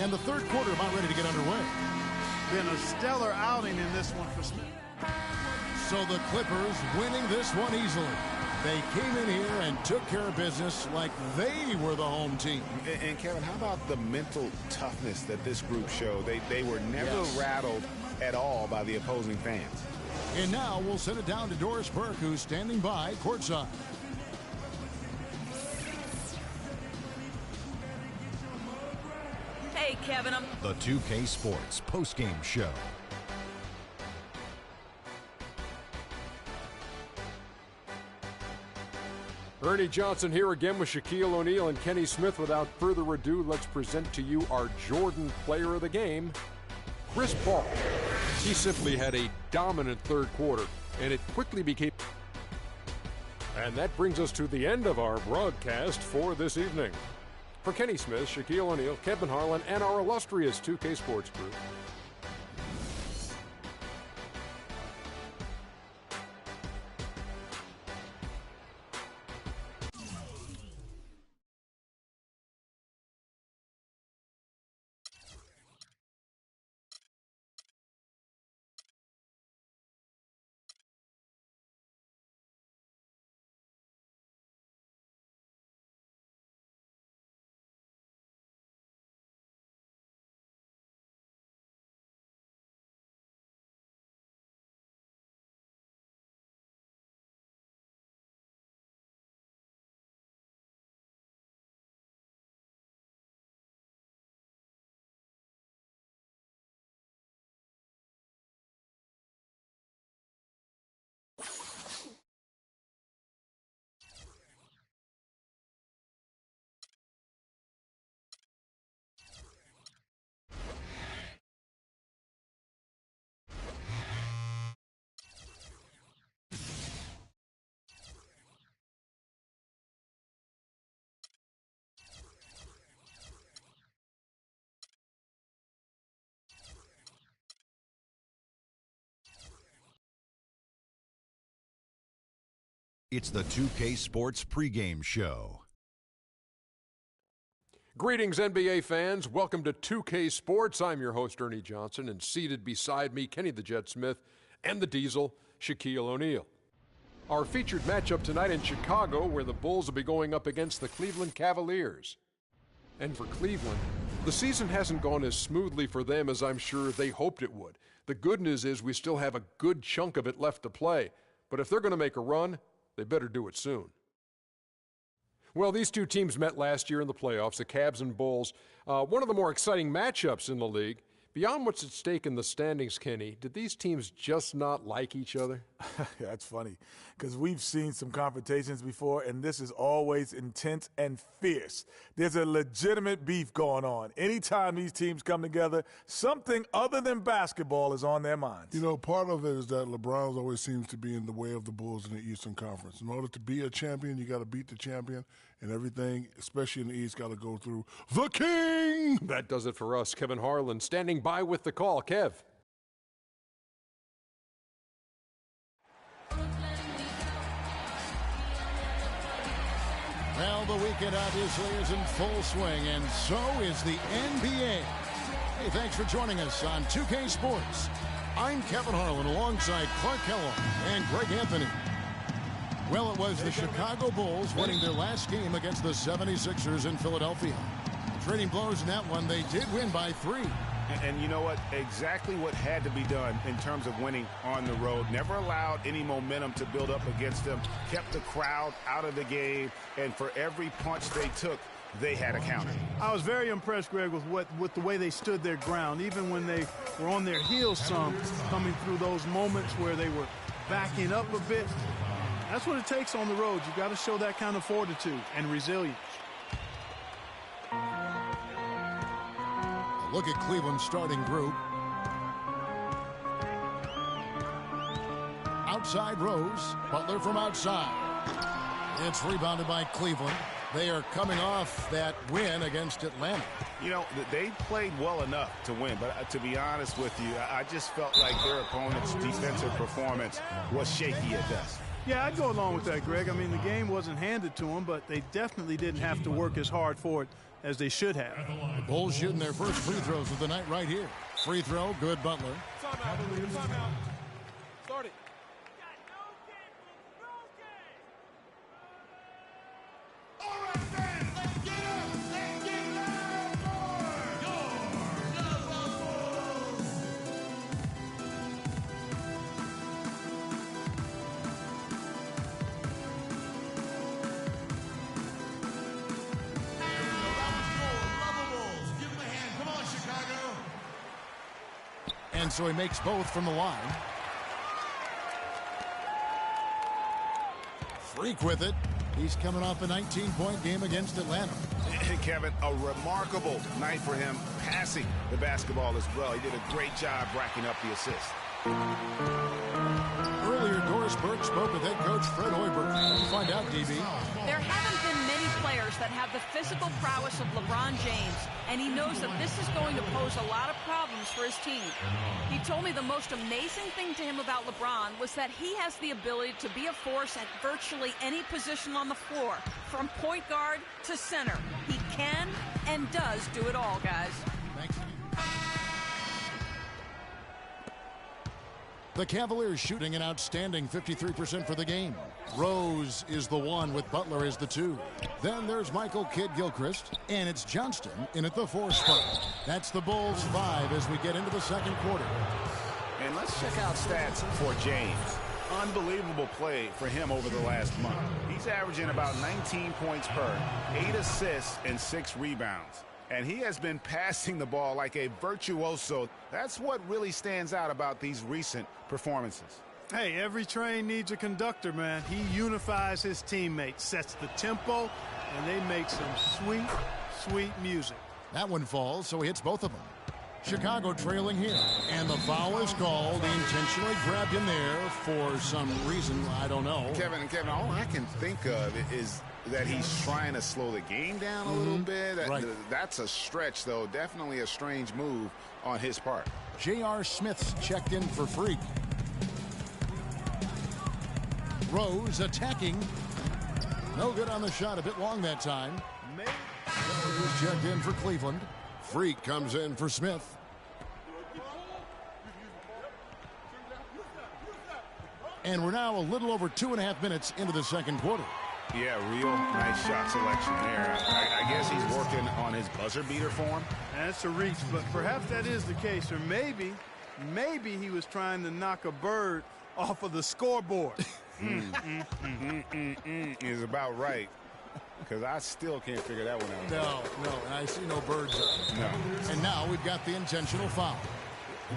And the third quarter about ready to get underway. Been a stellar outing in this one for Smith. So the Clippers winning this one easily. They came in here and took care of business like they were the home team. And Kevin, how about the mental toughness that this group showed? They were never rattled at all by the opposing fans. And now we'll send it down to Doris Burke, who's standing by courtside. Hey, Kevin, The 2K Sports postgame show. Ernie Johnson here again with Shaquille O'Neal and Kenny Smith. Without further ado, let's present to you our Jordan player of the game, Chris Paul. He simply had a dominant third quarter, and it quickly became... And that brings us to the end of our broadcast for this evening. For Kenny Smith, Shaquille O'Neal, Kevin Harlan, and our illustrious 2K Sports crew, It's the 2K Sports pregame show. Greetings, NBA fans. Welcome to 2K Sports. I'm your host, Ernie Johnson, and seated beside me, Kenny the Jet Smith, and the Diesel, Shaquille O'Neal. Our featured matchup tonight in Chicago, where the Bulls will be going up against the Cleveland Cavaliers. And for Cleveland, the season hasn't gone as smoothly for them as I'm sure they hoped it would. The good news is we still have a good chunk of it left to play, but if they're going to make a run, they better do it soon. Well, these two teams met last year in the playoffs, the Cavs and Bulls. One of the more exciting matchups in the league. Beyond what's at stake in the standings, Kenny, did these teams just not like each other? That's funny, because we've seen some confrontations before, and this is always intense and fierce. There's a legitimate beef going on. Anytime these teams come together, something other than basketball is on their minds. You know, part of it is that LeBron always seems to be in the way of the Bulls in the Eastern Conference. In order to be a champion, you got to beat the champion, and everything, especially in the East, got to go through the King. That does it for us. Kevin Harlan standing by with the call. Kev. Well, the weekend obviously is in full swing, and so is the NBA. Hey, thanks for joining us on 2K Sports. I'm Kevin Harlan alongside Clark Kellogg and Greg Anthony. Well, it was the Chicago Bulls winning their last game against the 76ers in Philadelphia. Trading blows in that one, they did win by 3. And you know what? Exactly what had to be done in terms of winning on the road. Never allowed any momentum to build up against them. Kept the crowd out of the game. And for every punch they took, they had a counter. I was very impressed, Greg, with the way they stood their ground, even when they were on their heels some, coming through those moments where they were backing up a bit. That's what it takes on the road. You got to show that kind of fortitude and resilience. Look at Cleveland's starting group. Outside Rose, Butler from outside. It's rebounded by Cleveland. They are coming off that win against Atlanta. You know, they played well enough to win, but to be honest with you, I just felt like their opponent's defensive performance was shaky at best. Yeah, I'd go along with that, Greg. I mean, the game wasn't handed to them, but they definitely didn't have to work as hard for it as they should have. The Bulls shooting their first free throws of the night right here. Free throw, good Butler. Timeout. Start it. And so he makes both from the line. Freak with it. He's coming off a 19-point game against Atlanta. Kevin, a remarkable night for him passing the basketball as well. He did a great job racking up the assists. Earlier, Doris Burke spoke with head coach Fred Hoiberg. We'll find out, DB. There haven't been many players that have the physical prowess of LeBron James, and he knows that this is going to pose a lot of problems for his team. He told me the most amazing thing to him about LeBron was that he has the ability to be a force at virtually any position on the floor, from point guard to center. He can and does do it all, guys. Thanks. The Cavaliers shooting an outstanding 53% for the game. Rose is the 1 with Butler as the 2. Then there's Michael Kidd-Gilchrist, and it's Johnston in at the 4 spot. That's the Bulls 5 as we get into the second quarter. And let's check out stats for James. Unbelievable play for him over the last month. He's averaging about 19 points per, 8 assists, and 6 rebounds. And he has been passing the ball like a virtuoso. That's what really stands out about these recent performances. Hey, every train needs a conductor, man. He unifies his teammates, sets the tempo, and they make some sweet, sweet music. That one falls, so he hits both of them. Chicago trailing here, and the foul is called. He intentionally grabbed him there for some reason, I don't know. Kevin, all I can think of is that he's trying to slow the game down a little bit. Right. That's a stretch, though. Definitely a strange move on his part. J.R. Smith's checked in for Freak. Rose attacking. No good on the shot. A bit long that time. Rose checked in for Cleveland. Freak comes in for Smith. And we're now a little over 2.5 minutes into the second quarter. Yeah, real nice shot selection there. I guess he's working on his buzzer beater form. That's a reach, but perhaps that is the case. Or maybe he was trying to knock a bird off of the scoreboard. Is about right. Because I still can't figure that one out. No, and I see no birds. No. And now we've got the intentional foul.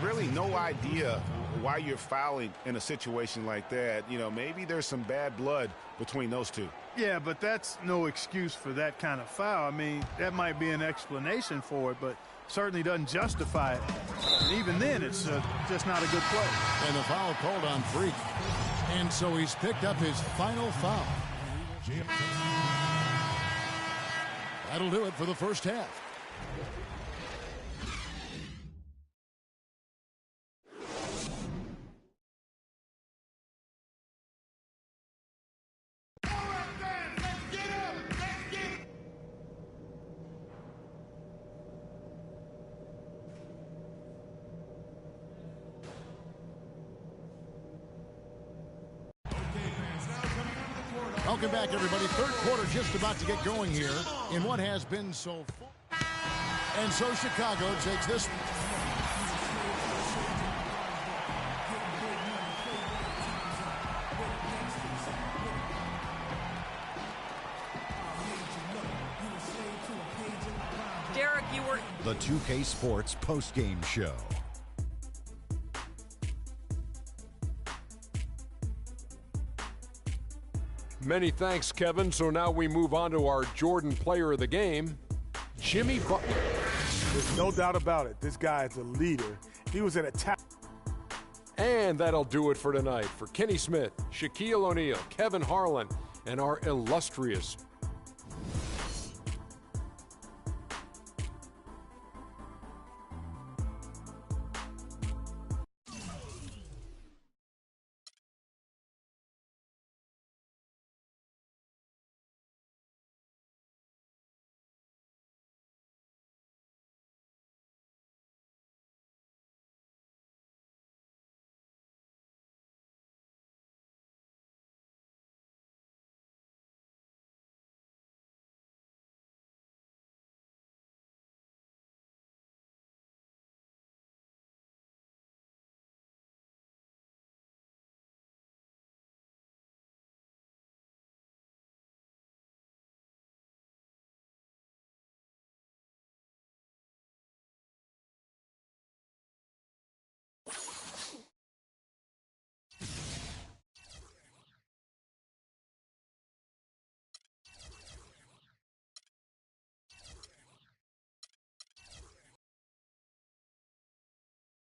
Really no idea why you're fouling in a situation like that. You know, maybe there's some bad blood between those two. Yeah, but that's no excuse for that kind of foul. I mean, that might be an explanation for it, but certainly doesn't justify it. And even then, it's just not a good play. And the foul called on Freak. And so he's picked up his final foul. That'll do it for the first half. Welcome back, everybody. Third quarter just about to get going here in what has been so full. And so Chicago takes this. Derek, you were... The 2K Sports postgame show. Many thanks, Kevin. So now we move on to our Jordan player of the game, Jimmy Butler. There's no doubt about it. This guy is a leader. He was an attack. And that'll do it for tonight. For Kenny Smith, Shaquille O'Neal, Kevin Harlan, and our illustrious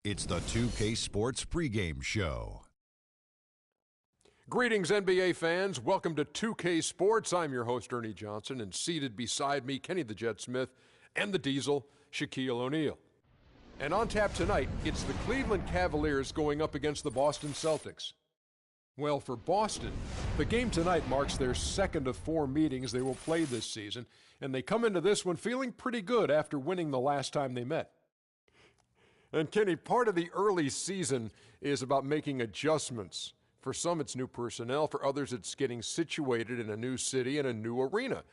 It's the 2K Sports pregame show. Greetings, NBA fans. Welcome to 2K Sports. I'm your host, Ernie Johnson, and seated beside me, Kenny the Jet Smith and the Diesel, Shaquille O'Neal. And on tap tonight, it's the Cleveland Cavaliers going up against the Boston Celtics. Well, for Boston, the game tonight marks their second of 4 meetings they will play this season, and they come into this one feeling pretty good after winning the last time they met. And Kenny, part of the early season is about making adjustments. For some, it's new personnel. For others, it's getting situated in a new city and a new arena.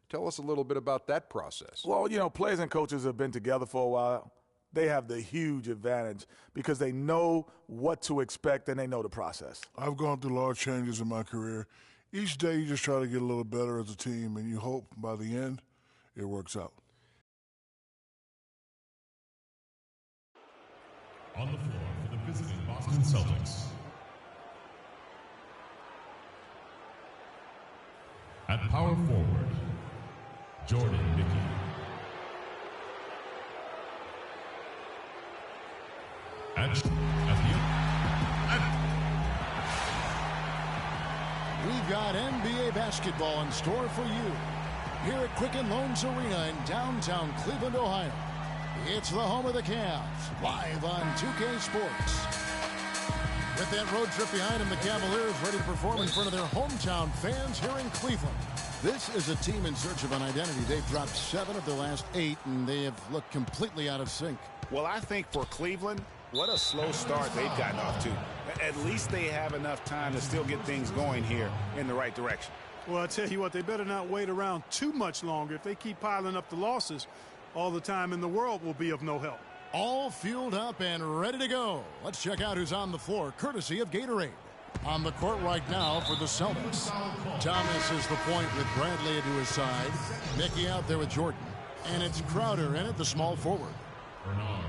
Tell us a little bit about that process. Well, you know, players and coaches have been together for a while. They have the huge advantage because they know what to expect and they know the process. I've gone through large changes in my career. Each day you just try to get a little better as a team, and you hope by the end it works out. On the floor for the visiting Boston Celtics. At power forward, Jordan Mickey. We've got NBA basketball in store for you here at Quicken Loans Arena in downtown Cleveland, Ohio. It's the home of the Cavs, live on 2K Sports. With that road trip behind them, the Cavaliers ready to perform in front of their hometown fans here in Cleveland. This is a team in search of an identity. They've dropped 7 of their last 8, and they have looked completely out of sync. Well, I think for Cleveland, what a slow start they've gotten off to. At least they have enough time to still get things going here in the right direction. Well, I tell you what, they better not wait around too much longer. If they keep piling up the losses, all the time in the world will be of no help. All fueled up and ready to go. Let's check out who's on the floor, courtesy of Gatorade. On the court right now for the Celtics, Thomas is the point with Bradley to his side. Mickey out there with Jordan. And it's Crowder in at the small forward. Bernard.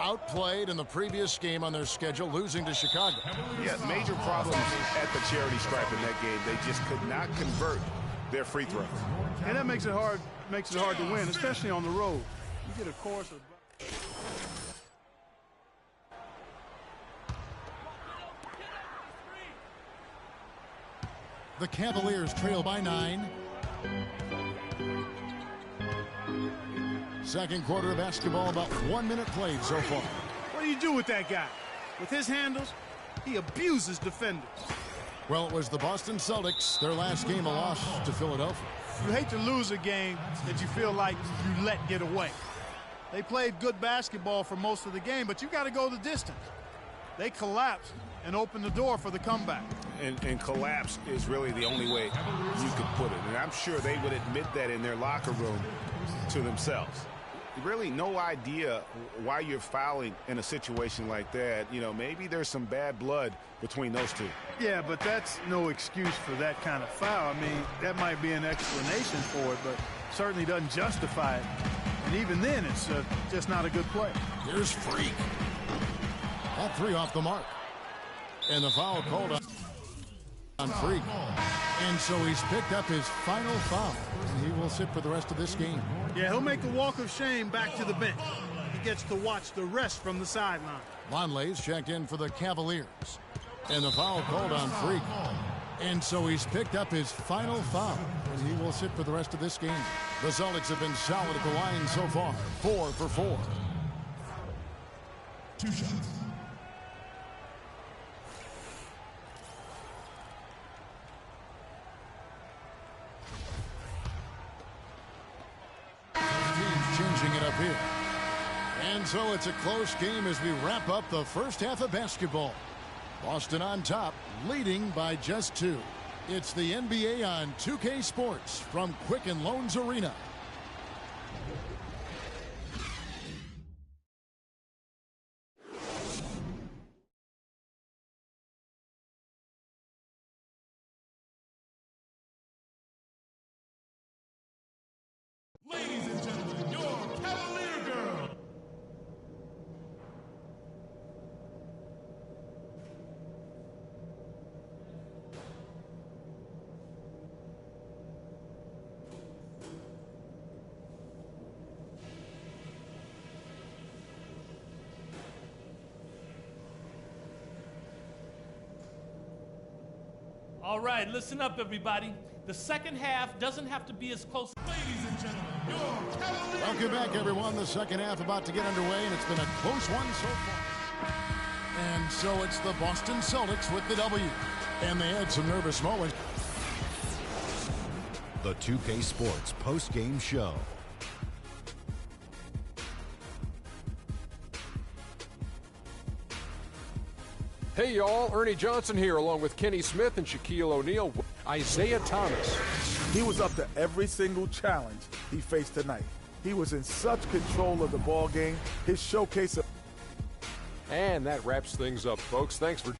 Outplayed in the previous game on their schedule, losing to Chicago. Yeah, major problems at the charity stripe in that game. They just could not convert their free throws. And that makes it hard to win, especially on the road. You get a course of... The Cavaliers trail by 9. Second quarter of basketball, about 1 minute played so far. What do you do with that guy? With his handles, he abuses defenders. Well, it was the Boston Celtics, their last game a loss to Philadelphia. You hate to lose a game that you feel like you let get away. They played good basketball for most of the game, but you got to go the distance. They collapsed and opened the door for the comeback. And collapse is really the only way you could put it. And I'm sure they would admit that in their locker room to themselves. Really no idea why you're fouling in a situation like that. You know, maybe there's some bad blood between those two. Yeah, but that's no excuse for that kind of foul. I mean, that might be an explanation for it, but certainly doesn't justify it. And even then, it's just not a good play. Here's Freak. That 3 off the mark. And the foul called on Freak. And so he's picked up his final foul. And he will sit for the rest of this game. Yeah, he'll make the walk of shame back to the bench. He gets to watch the rest from the sideline. Lonley's checked in for the Cavaliers. And the foul called on Freak. And so he's picked up his final foul. And he will sit for the rest of this game. The Celtics have been solid at the line so far. 4 for 4. 2 shots. Changing it up here. And so it's a close game as we wrap up the first half of basketball. Boston on top, leading by just 2. It's the NBA on 2K Sports from Quicken Loans Arena. Ladies and gentlemen, your Cavalier Girl. All right, listen up, everybody. The second half doesn't have to be as close. Ladies and gentlemen, your Cavalier. Welcome back, everyone. The second half about to get underway, and it's been a close one so far. And so it's the Boston Celtics with the W. And they had some nervous moments. The 2K Sports post-game show. Hey, y'all. Ernie Johnson here, along with Kenny Smith and Shaquille O'Neal. Isaiah Thomas. He was up to every single challenge he faced tonight. He was in such control of the ball game. His showcase of... And that wraps things up, folks. Thanks for